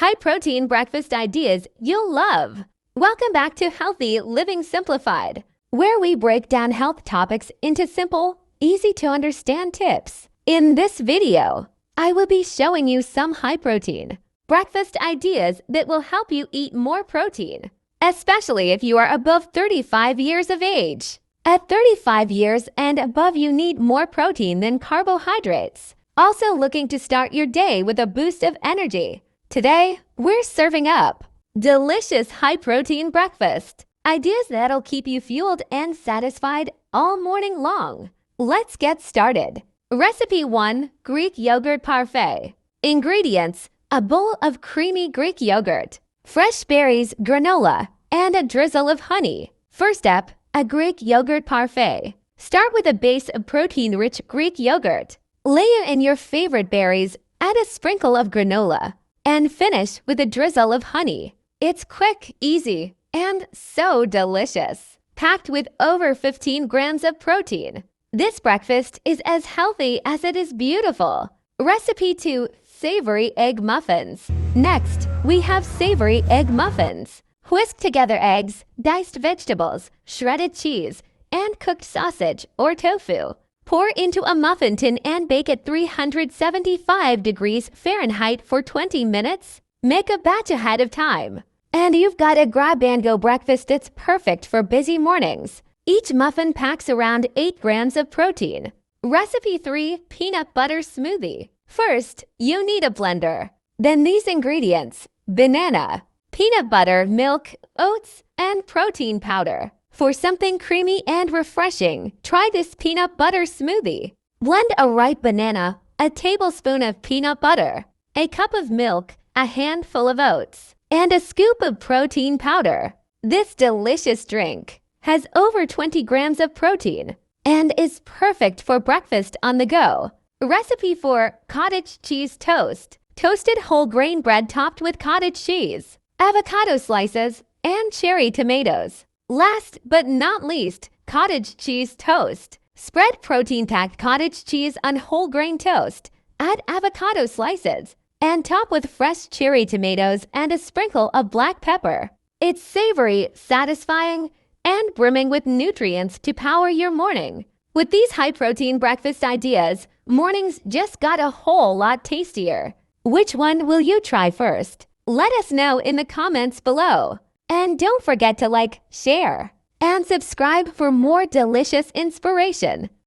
high-protein breakfast ideas you'll love. Welcome back to Healthy Living Simplified, where we break down health topics into simple, easy-to-understand tips. In this video, I will be showing you some high-protein breakfast ideas that will help you eat more protein, especially if you are above 35 years of age. At 35 years and above, you need more protein than carbohydrates. Also looking to start your day with a boost of energy. Today, we're serving up delicious high-protein breakfast ideas that'll keep you fueled and satisfied all morning long. Let's get started. Recipe 1. Greek Yogurt Parfait. Ingredients: a bowl of creamy Greek yogurt, fresh berries, granola, and a drizzle of honey. First step, a Greek yogurt parfait. Start with a base of protein-rich Greek yogurt. Layer in your favorite berries, add a sprinkle of granola, and finish with a drizzle of honey. It's quick, easy, and so delicious. Packed with over 15 grams of protein. This breakfast is as healthy as it is beautiful. Recipe 2. Savory Egg Muffins. Next, we have savory egg muffins. Whisk together eggs, diced vegetables, shredded cheese, and cooked sausage or tofu. Pour into a muffin tin and bake at 375 degrees Fahrenheit for 20 minutes. Make a batch ahead of time. And you've got a grab-and-go breakfast that's perfect for busy mornings. Each muffin packs around 8 grams of protein. Recipe 3. Peanut Butter Smoothie. First, you need a blender. Then these ingredients: banana, peanut butter, milk, oats, and protein powder. For something creamy and refreshing, try this peanut butter smoothie. Blend a ripe banana, a tablespoon of peanut butter, a cup of milk, a handful of oats, and a scoop of protein powder. This delicious drink has over 20 grams of protein and is perfect for breakfast on the go. Recipe 4. Cottage Cheese Toast. Toasted whole grain bread topped with cottage cheese, avocado slices, and cherry tomatoes. Last but not least, cottage cheese toast. Spread protein-packed cottage cheese on whole grain toast. Add avocado slices and top with fresh cherry tomatoes and a sprinkle of black pepper. It's savory, satisfying, and brimming with nutrients to power your morning. With these high-protein breakfast ideas, mornings just got a whole lot tastier. Which one will you try first? Let us know in the comments below. And don't forget to like, share, and subscribe for more delicious inspiration.